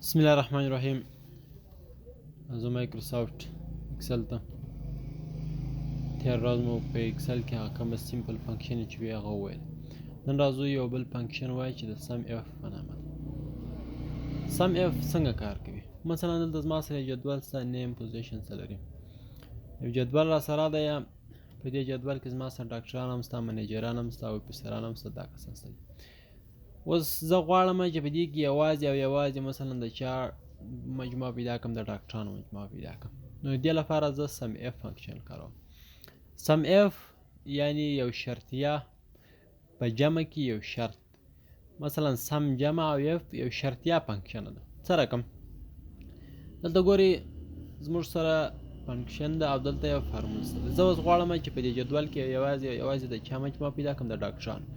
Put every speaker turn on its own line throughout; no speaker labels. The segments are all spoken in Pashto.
بسم الله الرحمن الرحیم. زه مایکروسافټ اکسل ته تېره ورځ مو په اکسل کې هغه کومه سیمپل فنکشن چې وي هغه وویل. نن راځو یو بل فنکشن وایي چې د سم اف په نامه ده. سم اف څنګه کار کوي؟ مثلا دلته زما سره جدول سته، نیم پوزیشن څه لري، یو جدول را سره ده. یا په دې جدول کې زما سره ډاکټران هم شته، منیجران هم شته او افیسران هم شته. دا کسان شته. اوس زه غواړم چې په دې کې یوازې مثلا د چا مجموعه پیدا کړم، د ډاکټرانو مجموعه پیدا کړم. نو دې لپاره زه سم اف فنکشن کاروم. سم اف یعنی یو شرطیه په جمع کې یو شرط، مثلا سم جمع او اف یو شرطیه فنکشن ده. څه رقم دلته ګوري زموږ سره فنکشن ده او دلته یو فارمول سره. زه اوس غواړم چې په دې جدول کې یوازې د چا مجموعه پیدا کړم، د ډاکټرانو.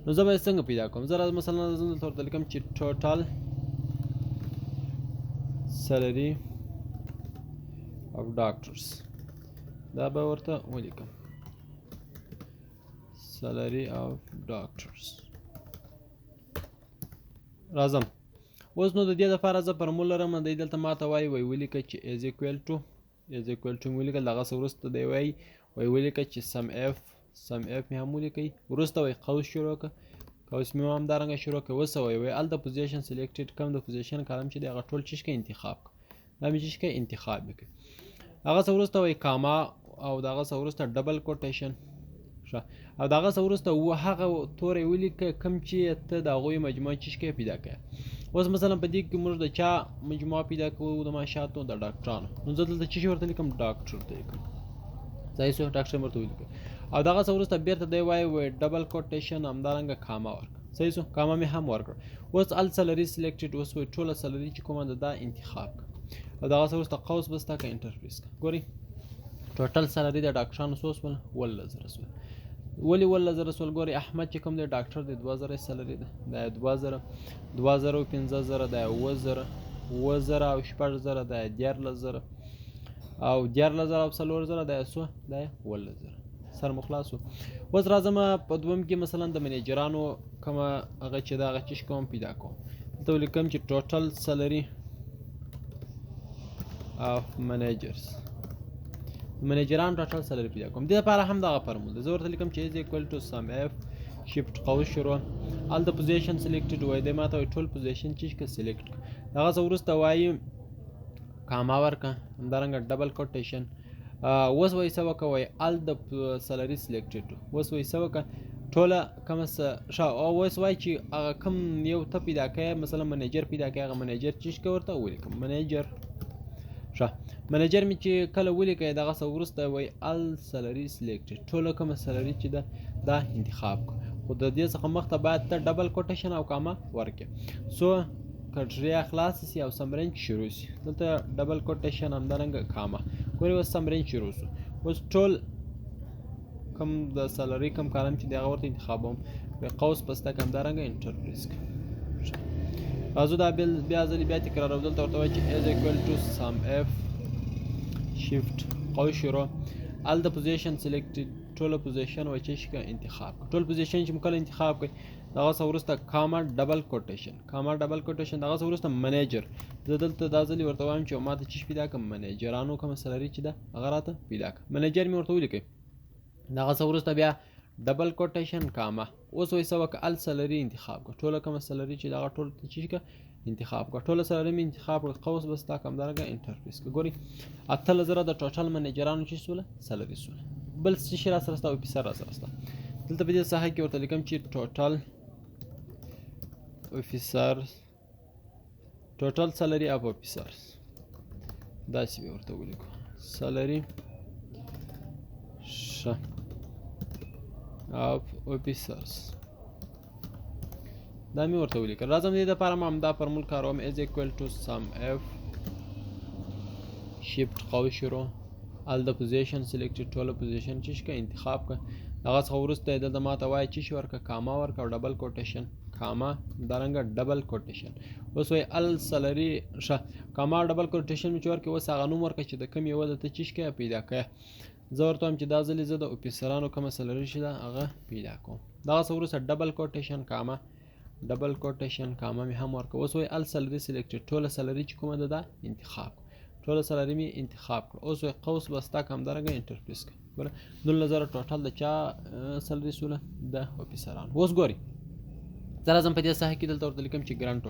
نو زه به یې څنګه پیدا کوم؟ زه مثلا دلته ورته لیکم چې ټوټل salary of doctors. دا به ورته ولیکم salary of doctors. راځم اوس نو د دې لپاره زه فارمول لرم. دی دلته ماته وایي ولیکه چې is equal to ولیکل. دغه څه وروسته دی وایي ولیکه چې sum f مې هم ولیکئ. وروسته وایي قوس شروع کړه، قوس مې هم همدارنګه شروع کړه. اوس وایي هلته پوزیشن سلیکټډ کوم، د پوزیشن کالم چې دی هغه ټول چیز کې انتخاب کړه. دا مې چیز کې انتخاب وکړي. هغه څه وروسته وایي کاما او دغه څه وروسته ډبل کوټیشن ښه، او دغه څه وروسته هغه توری ولیکه کوم چې ته د هغوی مجموعه چیز کې پیدا کړه. اوس مثلا په دې کې موږ د چا مجموعه پیدا کوو؟ د ماشاتو، د ډاکټرانو. نو زه دلته چی ورته لیکم؟ ډاکټر ته لیکم. ځای شو ډاکټر ورته ولیکم. او دغه څه وروسته بیرته دی وایي ډبل کوټیشن همدارنګه کاما ورکړه. صحیح شو، کاما مې هم ورکړه. اوس ال سلري سلیکټډ، اوس وایي ټوله سلري چې کومه ده دا انتخاب کړه. او دغه څه وروسته قوس بسته که انټر پریس کړه. ګورئ ټوټل سلري د ډاکټرانو څو شول؟ 12000 شول. ولې 12000 شول؟ ګورئ احمد چې کوم دی ډاکټر دی 2000 سلري ده، دا 2000 او 15000 دا 7000 او 6000 دا 14000 او 14000 او 4000 دا څو؟ دا 12000. سر مو خلاص شو. اوس راځم په دویم کې مثلا د منیجرانو کومه هغه چې دا هغه چیز کوم پیدا کوم. دلته ولیکم چې ټوټل سلري of managers. منیجران ټوټل سلري پیدا کوم. دې لپاره هم دغه فارمول ده. زه ورته لیکم چې is equal to sum f shift قوس شروع ال د پوزیشن سلیکټډ وایي. دی ماته وایي ټول پوزیشن چې سلیکټ کړه. دغه څه وروسته وایي کاما ورکړه، همدارنګه ډبل کوټیشن. اوس وایي څه وکړه؟ وایي ال د سلري سلیکټډ. اوس وایي څه وکړه؟ ټوله کومه څه ښه. او اوس وایي چې هغه کوم یو ته پیدا کړی، مثلا منیجر پیدا کړی، هغه منیجر چیز که ورته ولیکم منیجر. ښه، منیجر مې چې کله ولیکئ دغه څه وروسته وایي ال سلري سلیکټډ، ټوله کومه سلري چې ده دا انتخاب کړه. خو د دې څخه مخته باید ته ډبل کوټیشن او کاما ورکړې څو کټریا خلاص شي او سمرنج شروع شي. دلته ډبل کوټیشن همدارنګه کاما. ګورئ اوس سمرنج شروع شو. اوس ټول کوم د سلري کوم کالم چې دی هغه ورته انتخابوم. قوس بسته که همدارنګه انټر پریس کړه. راځو دا بیا ځلې بیا تکرارو. دلته ورته وایي چې is equal to sum f shift قوس شروع ال د پوزیشن سلیکټډ، ټوله پوزیشن وایي چې انتخاب کړه. ټول پوزیشن چې مو کله انتخاب کړئ دغه څه وروسته کاما ډبل کوټیشن دغه څه وروسته منیجر. زه دلته دا ځلې ورته وایم چې ما ته چی پیدا کړم؟ منیجرانو کومه سلري چې ده هغه راته پیدا کړه. منیجر مې ورته ولیکئ. دغه څه وروسته بیا ډبل کوټیشن کاما. اوس وایي څه وکړه؟ ال سلري انتخاب کړه. ټوله کومه سلري چې دغه ټول چی کړه انتخاب کړه. ټوله سلري مې انتخاب کړه. قوس بسته که همدارنګه انټر پریس کړه. ګورئ 8000 د ټوټل منیجرانو چې شوله سلري شوله. بل څه شي را سره شته؟ افیسر را سره شته. دلته په دې ساحه کې ورته لیکم چې ټوټل افیسرز، ټوټل سلري اف افیسرز. داسې به ورته ولیکو سلري ښه of officers. دا مې ورته ولیکل. راځم دې دپاره ما همدا فارمول کاروم is equal to sum f shift قوس شروع ال د پوزیشن سلیکټډ، ټوله پوزیشن چې که انتخاب کړه. دغه څخه وروسته یې دلته ماته وایي چې ورکړه کاما ورکړه او ډبل کوټیشن کاما همدارنګه ډبل کوټیشن. اوس وایي ال سلري ښه کاما ډبل کوټیشن مې چې ورکړې. اوس هغه نوم ورکړه چې د کوم یوه ده ته چې پیدا کړه. زه ورته وایم چې دا ځلې زه د افیسرانو کومه سلري چې ده هغه پیدا کوم. دغه څه وروسته ډبل کوټیشن کاما ډبل کوټیشن کاما مې هم ورکړه. اوس وایي ال سلري سلیکټډ ټوله سلري چې کومه ده دا انتخاب ټوله سلري مې انتخاب کړه. اوس وایي قوس به ستا همدارنګه انټر پریس کړه. ګوره 19,000 ټوټل د چا سلري سوله د افیسرانو. اوس ګورئ زه راځم په دې ساحه کې دلته ورته لیکم چې ګرانډ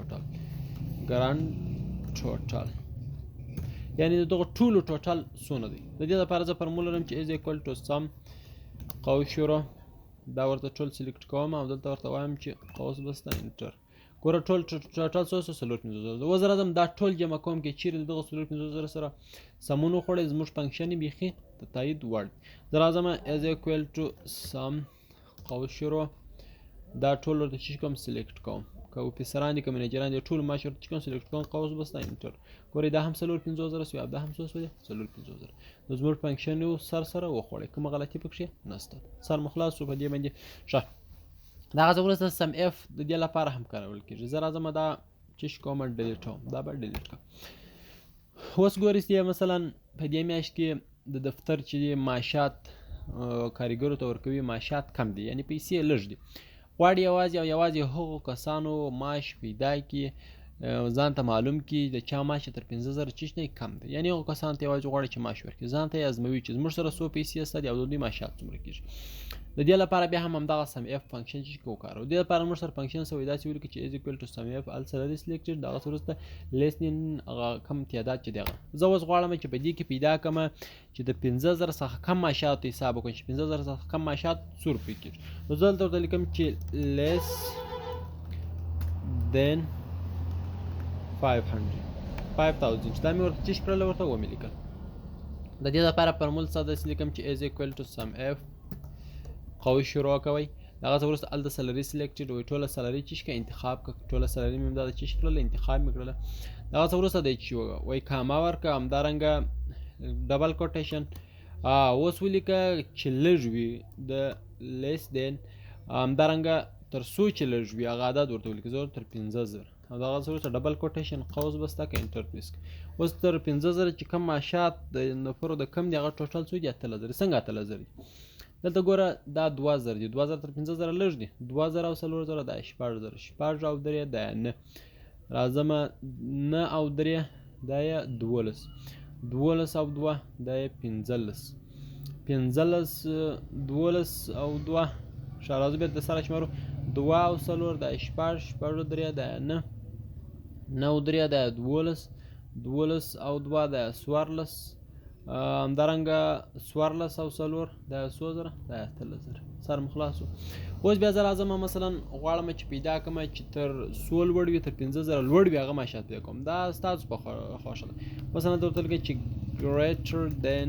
ټوټل یعنې د دغو ټولو ټوټل څونه دی. د دې لپاره زه فارموله لرم چې از ایکوال ټو سم قوس شروع دا ورته ټول سلیکټ کوم او دلته ورته وایم چې قوس بسته انټر. ګوره ټول ټوټل څو 45,000 اوس زه راځم دا ټول جمع کوم کې چیرې دغه 45,000 سره سمون وخوړی زموږ فنکشن یې بیخي د تایید وړ. زه راځم از ایکوال ټو سم قوس شروع دا ټول ورته چې کوم سلیکټ کوم که افیسران دي که منیجران دي ټول ماش ورته چې کوم سلیکټ کوم قوس بسته انټر. ګورئ دا هم 45,000 شوي دا هم څو شوي 45,000 نو زموږ فنکشن یو سره وخوړی کومه غلطي پکښې نشته. سر مو خلاص شو په دې باندې ښه. دغه څه وروسته سم اف د دې لپاره هم کارول کېږي. زه راځم دا چې کوم ډیلیټ کوم دا به ډیلیټ کړم. اوس ګورئ چې مثلا په دې میاشت کې د دفتر چې معاشات کارګرو ته ورکوي معاشات کم دي یعنې پیسې لږ دي. غواړي یوازې هغو کسانو معاش پیدا کړي ځان ته معلوم کړي د چا معاش تر 15,000 چیش نه کم دی یعنې هغو کسانو ته یوازې غواړي چې معاش ورکړي ځان ته یې ازموي چې زموږ سره څو پیسې شته دي او د دوی معاشات څومره کېږي. د دې لپاره بیا هم همدغه سم اف فنکشن چې وکاروو. د دې لپاره موږ سره فنکشن سوی داسې ولیکو چې از ایکوال ټو سم اف ال سلري سلیکټډ دغه وروسته لیس دین هغه کم تعداد چې دی هغه زه اوس غواړم چې په دې کې پیدا کړم چې د 15,000 څخه کم معاشاتو حساب وکړم چې 15,000 څخه کم معاشات څو روپۍ کېږي. نو زه دلته ورته لیکم چې لیس دین 5,000 چې دا مې ورته چیش کړله ورته ومې لیکل. د دې لپاره فارمول څه داسې لیکم چې از ایکوال ټو سم اف قوس شروع کوئ دغه څه وروسته هلته سلري سلیکټډ وایي ټوله سلري چې که انتخاب کړه ټوله سلري مې همدا چې کړله انتخاب مې کړله. دغه څه وروسته دی چې وایي کاما ورکړه همدارنګه ډبل کوټیشن اوس ولیکه چې لږ وي د لیس دین همدارنګه تر څو چې لږ وي هغه عدد ورته ولیکه زه تر 15,000 او دغه څه وروسته ډبل کوټیشن قوس بسته که انټر پریس کړه. اوس تر 15,000 چې کم معاشات د نفرو د کم دي هغه ټوټل څو دي 8,000 څنګه 8,000 دي دلته ګوره دا 2,000 دي 2,000 تر 15,000 لږ دي 2,000 او 4,000 دا 16,000 16 او 3 دا 9 راځم 9 او 3 دا 12 12 او 2 دا 15 15 12 او 2 راځو بیا د سره شمارو 2 او 4 دا 16 16 او 3 دا 9 9 او 3 دا 12 12 او 2 دا 14 همدارنګه 14 او 4 دا 100,000 دا 8,000 سر مو خلاص شو. اوس بیا زه راځم مثلا غواړم چې پیدا کړم چې تر 100 لوړ وي تر 15,000 لوړ وي هغه معاشات پیدا کوم دا ستاسو په خوښه ده. مثلا درته لیکم چې greater than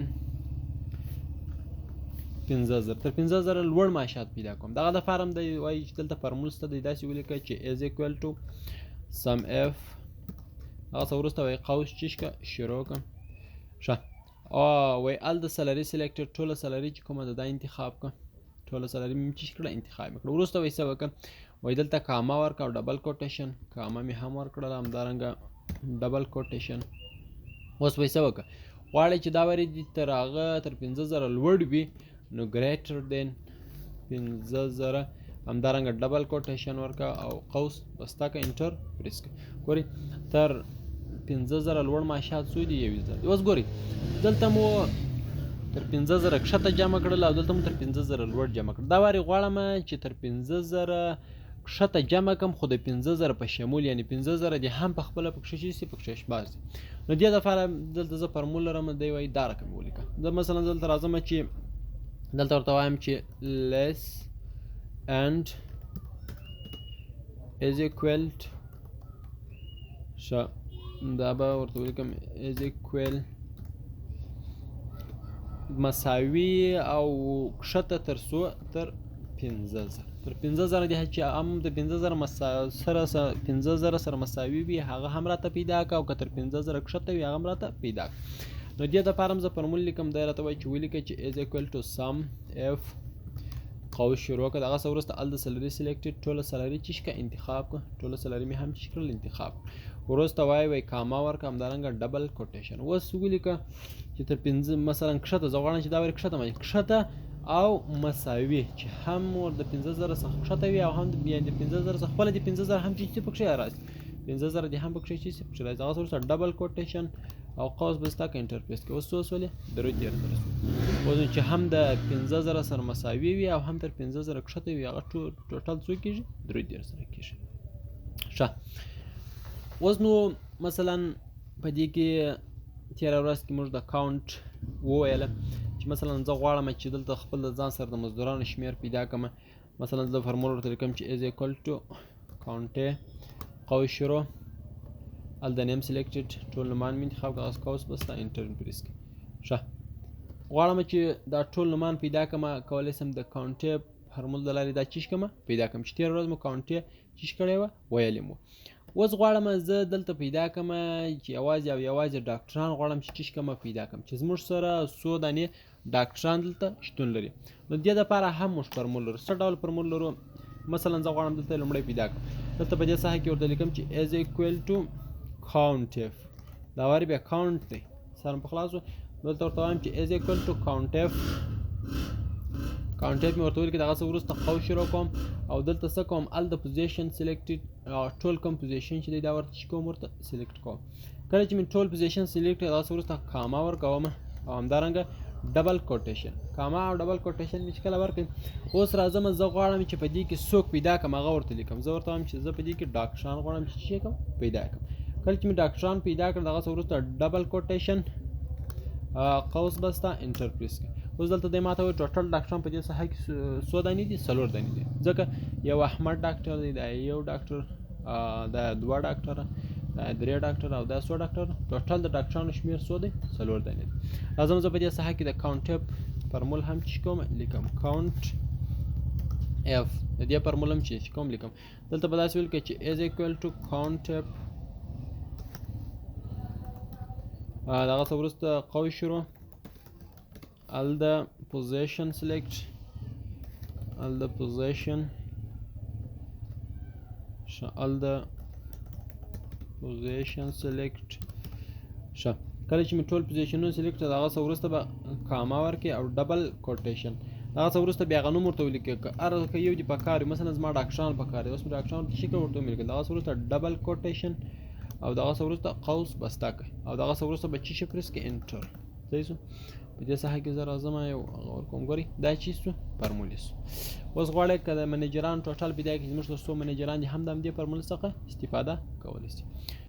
15,000 تر 15,000 لوړ معاشات پیدا کوم. دغه لپاره هم دی وایي چې دلته فارمول شته دی داسې ولیکه چې از ایکوال ټو سم اف هغه څه وروسته وایي قوس چې شروع کړم ښه وایي ال د سلري سلیکټډ ټوله سلري چې کومه ده دا انتخاب کړه ټوله سلري مې چې کړه انتخاب مې کړه. وروسته وایي څه وکړم وایي دلته کاما ورکړه او ډبل کوټیشن کاما مې هم ورکړله همدارنګه ډبل کوټیشن. اوس وایي څه وکړه غواړئ چې دا وریدي تر هغه تر 15,000 لوړ وي نو ګریټر دین 15,000 همدارنګه ډبل کوټیشن ورکړه او قوس بسته که انټر پریس کړه. ګورئ تر 15,000 لوړ معاشات څو دي 21,000 اوس ګورئ دلته مو تر 15,000 کښته جمع کړل او دلته مو تر 15,000 لوړ جمع کړل. دا وارې غواړم چې تر 15,000 کښته جمع کړم خو د 15,000 په شمول یعنې 15,000 دې هم په خپله پکښې شي پکښې شمار شي. نو دې دپاره دلته زه فارمول لرم دی وایي دا رقم ولیکه. زه مثلا دلته راځم چې دلته ورته وایم چې less and is equal ښه دا به ورته ولیکم is equal مساوي او کښته تر څو تر 15,000 تر 15,000 دې چې هم د 15,000 سره مساوي وي هغه هم راته پیدا کړه او که تر 15,000 کښته وي هغه هم راته پیدا کړه. نو دې دپاره هم زه فارمول لیکم دی راته وایي چې ولیکه چې از ایکوال ټو سم اف قوس شروع کړه دغه څه وروسته ال د سلري سلیکټډ ټوله سلري چې که انتخاب کړه ټوله سلري مې هم چې کړل انتخاب وروسته وایي کاما ورکړه همدارنګه ډبل کوټیشن. اوس ولیکه چې تر 15 مثلا کښته زه غواړم چې دا وایي کښته او مساوي چې هم ور د 15000 څخه کښته وي او هم د 15000 څخه خپله د 15000 هم چې پکښې راځي 15000 دې هم پکښې چې پکښې راځي هغه وروسته ډبل کوټیشن او قوس بسته که انټرپریس کې اوس څه وسولې درې تېره ته رسو اوس چې هم د 15000 سره مساوي وي او هم تر 15000 کښته وي هغه ټوټل څو کېږي 3 سره کېږي ښه اوس نو مثلا په دې کې تېره ورځ کې موږ د کاونټ وویله چې مثلا زه غواړم چې دلته خپل د ځان سره د مزدورانو شمېر پیدا کړم مثلا زه فرمول ورته لیکم چې از اکول ټو کاونټې قوس شروع ال د نیم سلیکټډ ټول نومان مې انتخاب کړه اوس قوس بسته انټر پریس کړه ښه غواړم چې دا ټول نومان پیدا کړم کولی شم د کاونټې فرمول د لارې دا چیش کړم پیدا کړم چې تېره ورځ مو کاونټې چیش کړی وه ویلې مو اوس غواړم زه دلته پیدا کړم چې یوازې او یوازې ډاکټران غواړم چې چیش کړم پیدا کړم چې زموږ سره څو دانې ډاکټران دلته شتون لري نو دې دپاره هم موږ فرمول لرو څه ډول فرمول لرو مثلا زه غواړم دلته لومړی پیدا کړم دلته په دې ساحه کې ورته لیکم چې از اکول ټو countf دا واري بیا کاونټ دی سره په خلاصو دلته ورته وایم چې از اکول ټو countf مې ورته ولیکي د هغه څه وروسته قوس شروع کوم او دلته څه کوم ال د پوزیشن سلیکټډ ټول کوم پوزیشن چې دی دا ورته چې کوم ورته سلیکټ کوم کله چې مې ټول پوزیشن سلیکټ کړ د هغه څه وروسته کاما ورکوم او همدارنګه ډبل کوټیشن کاما او ډبل کوټیشن مې چې کله ورکړم اوس راځم زه غواړم چې په دې کې څوک پیدا کړم هغه ورته لیکم زه ورته وایم چې زه په دې کې ډاکټران غواړم چې څه کوم پیدا کړم کله چې مې ډاکټران پیدا کړل د هغه څه وروسته ډبل کوټیشن قوس بسته انټر پریس کړئ اوس دلته دی ماته وایي ټوټل ډاکټران په دې ساحه کې څو دانې دي 4 دانې دي ځکه یو احمد ډاکټر دی دا یو ډاکټر دا 2 ډاکټره دا 3 ډاکټر او دا 100 ډاکټر ټوټل د ډاکټرانو شمېر څو دی 4 دانې دي راځم زه په دې ساحه کې د کاونټ فرمول هم چې کوم لیکم کاونټ اف د دې فرمول هم چې کوم لیکم دلته به داسې ولیکئ چې از اکول ټو کاونټ دغه څه وروسته قوس شروع ال د پوزیشن سلیکټ ال د پوزیشن سلیکټ کله چې مې ټول پوزیشنونه سلیکټ کړه د هغه څه وروسته به کاما ورکړې او ډبل کوټیشن د هغه څه وروسته بیا هغه نوم ورته ولیکئ که هر یو دې په کار وي مثلا زما ډاکټران په کار دي اوس مې ډاکټران ورته شکل ورته ولیکل د هغه څه وروسته ډبل کوټیشن او دغه څه وروسته قوس بسته کړئ او دغه څه وروسته به چی پریس کړئ انټر صحیح شو په دې ساحه کې زه راځم یو ورکوم ګورئ دا چی شو فرمولې شو اوس غواړئ که د منیجران ټوټل پیدا کړئ زموږ څو منیجران دي هم د همدې فرمول څخه استفاده کولی شي